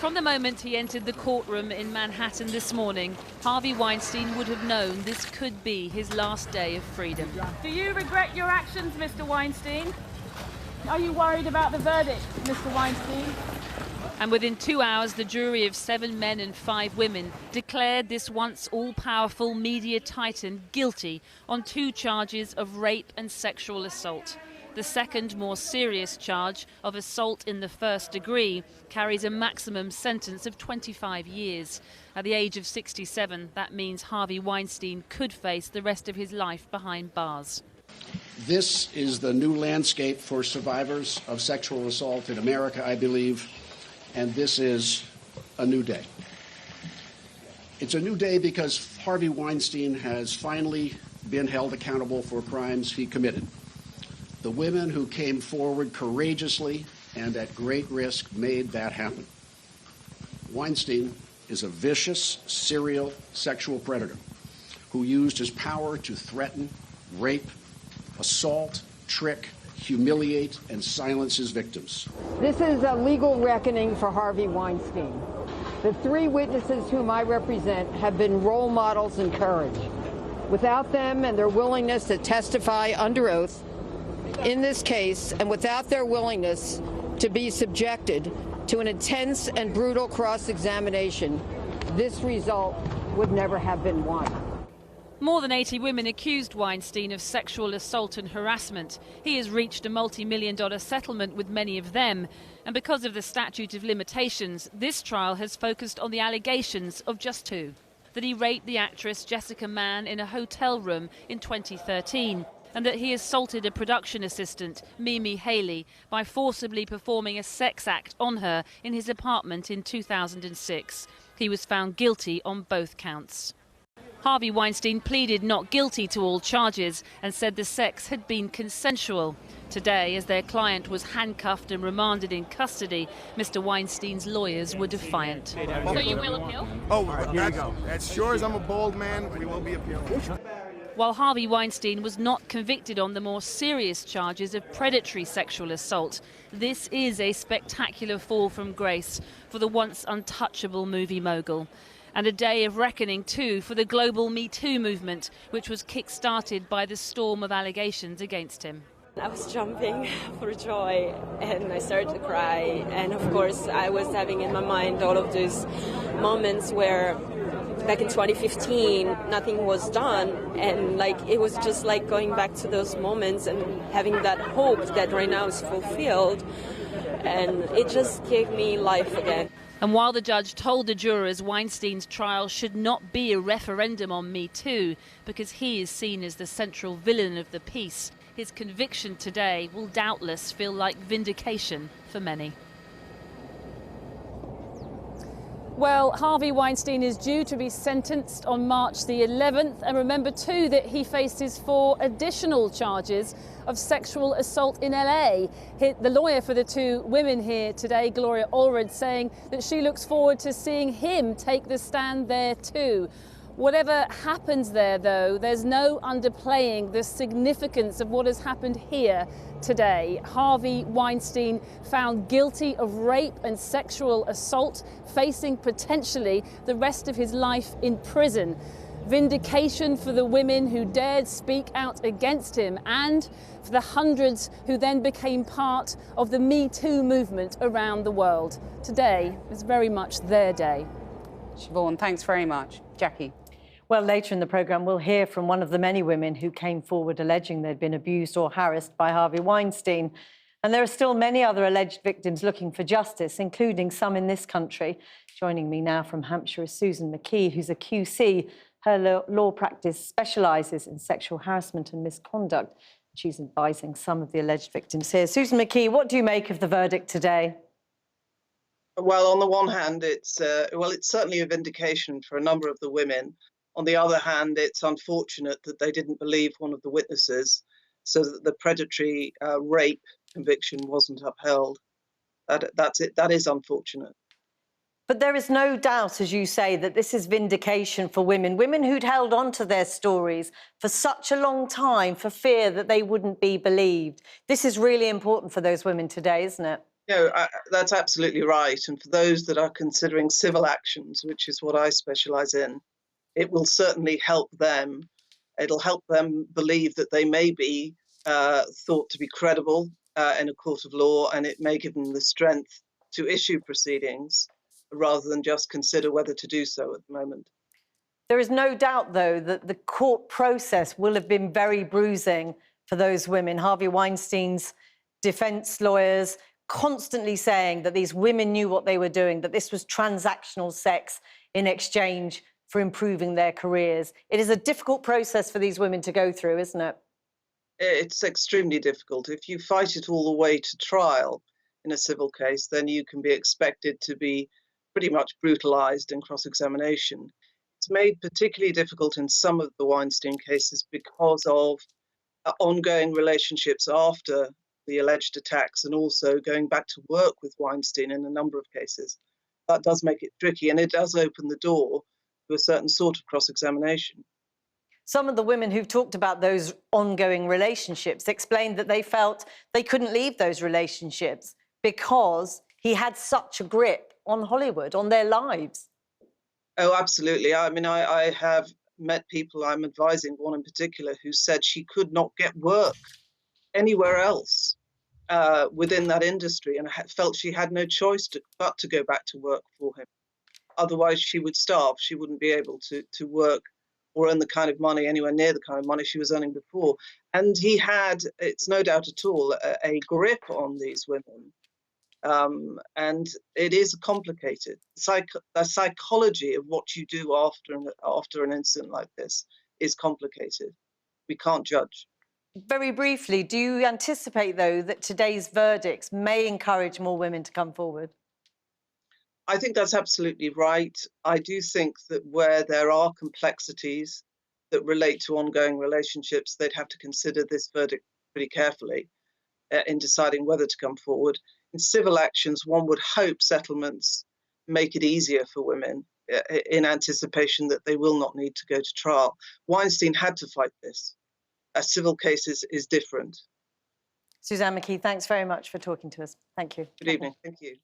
From the moment he entered the courtroom in Manhattan this morning, Harvey Weinstein would have known this could be his last day of freedom. Do you regret your actions, Mr. Weinstein? Are you worried about the verdict, Mr. Weinstein? And within 2 hours, the jury of 7 men and 5 women declared this once all-powerful media titan guilty on 2 charges of rape and sexual assault. The second, more serious charge of assault in the first degree carries a maximum sentence of 25 years. At the age of 67, that means Harvey Weinstein could face the rest of his life behind bars. This is the new landscape for survivors of sexual assault in America, I believe, and this is a new day. It's a new day because Harvey Weinstein has finally been held accountable for crimes he committed. The women who came forward courageously and at great risk made that happen. Weinstein is a vicious, serial sexual predator who used his power to threaten, rape, assault, trick, humiliate, and silence his victims. This is a legal reckoning for Harvey Weinstein. The 3 witnesses whom I represent have been role models in courage. Without them and their willingness to testify under oath in this case, and without their willingness to be subjected to an intense and brutal cross-examination, this result would never have been won. More than 80 women accused Weinstein of sexual assault and harassment. He has reached a multi-million-dollar settlement with many of them. And because of the statute of limitations, this trial has focused on the allegations of just 2. That he raped the actress Jessica Mann in a hotel room in 2013. And that he assaulted a production assistant, Mimi Haley, by forcibly performing a sex act on her in his apartment in 2006. He was found guilty on both counts. Harvey Weinstein pleaded not guilty to all charges and said the sex had been consensual. Today, as their client was handcuffed and remanded in custody, Mr. Weinstein's lawyers were defiant. So you will appeal? Oh, here we go. As sure as I'm a bold man, we will be appealing. While Harvey Weinstein was not convicted on the more serious charges of predatory sexual assault, this is a spectacular fall from grace for the once untouchable movie mogul. And a day of reckoning, too, for the global Me Too movement, which was kick-started by the storm of allegations against him. I was jumping for joy and I started to cry. And of course, I was having in my mind all of those moments where back in 2015, nothing was done. And it was just like going back to those moments and having that hope that right now is fulfilled. And it just gave me life again. And while the judge told the jurors Weinstein's trial should not be a referendum on Me Too, because he is seen as the central villain of the piece, his conviction today will doubtless feel like vindication for many. Well, Harvey Weinstein is due to be sentenced on March the 11th. And remember, too, that he faces 4 additional charges of sexual assault in LA. The lawyer for the 2 women here today, Gloria Allred, saying that she looks forward to seeing him take the stand there, too. Whatever happens there, though, there's no underplaying the significance of what has happened here today. Harvey Weinstein found guilty of rape and sexual assault, facing potentially the rest of his life in prison. Vindication for the women who dared speak out against him and for the hundreds who then became part of the Me Too movement around the world. Today is very much their day. Siobhan, thanks very much. Jackie. Well, later in the programme, we'll hear from one of the many women who came forward alleging they'd been abused or harassed by Harvey Weinstein. And there are still many other alleged victims looking for justice, including some in this country. Joining me now from Hampshire is Susan McKee, who's a QC. Her law practice specialises in sexual harassment and misconduct. She's advising some of the alleged victims here. Susan McKee, what do you make of the verdict today? Well, on the one hand, it's certainly a vindication for a number of the women. On the other hand, it's unfortunate that they didn't believe one of the witnesses, so that the predatory rape conviction wasn't upheld. That's it. That is unfortunate. But there is no doubt, as you say, that this is vindication for women who'd held on to their stories for such a long time for fear that they wouldn't be believed. This is really important for those women today, isn't it? That's absolutely right. And for those that are considering civil actions, which is what I specialize in, it will certainly help them. It'll help them believe that they may be thought to be credible in a court of law, and it may give them the strength to issue proceedings rather than just consider whether to do so at the moment. There is no doubt, though, that the court process will have been very bruising for those women. Harvey Weinstein's defense lawyers constantly saying that these women knew what they were doing, that this was transactional sex in exchange for improving their careers. It is a difficult process for these women to go through, isn't it? It's extremely difficult. If you fight it all the way to trial in a civil case, then you can be expected to be pretty much brutalized in cross-examination. It's made particularly difficult in some of the Weinstein cases because of ongoing relationships after the alleged attacks, and also going back to work with Weinstein in a number of cases. That does make it tricky, and it does open the door to a certain sort of cross-examination. Some of the women who've talked about those ongoing relationships explained that they felt they couldn't leave those relationships because he had such a grip on Hollywood, on their lives. Oh, absolutely. I mean, I have met people, I'm advising one in particular, who said she could not get work anywhere else within that industry, and felt she had no choice but to go back to work for him. Otherwise, she would starve. She wouldn't be able to work or earn the kind of money, anywhere near the kind of money she was earning before. And he had, it's no doubt at all, a grip on these women. And it is complicated. The psychology of what you do after an incident like this is complicated. We can't judge. Very briefly, do you anticipate, though, that today's verdicts may encourage more women to come forward? I think that's absolutely right. I do think that where there are complexities that relate to ongoing relationships, they'd have to consider this verdict pretty carefully in deciding whether to come forward. In civil actions, one would hope settlements make it easier for women in anticipation that they will not need to go to trial. Weinstein had to fight this. A civil case is different. Suzanne McKee, thanks very much for talking to us. Thank you. Good evening. Thank you.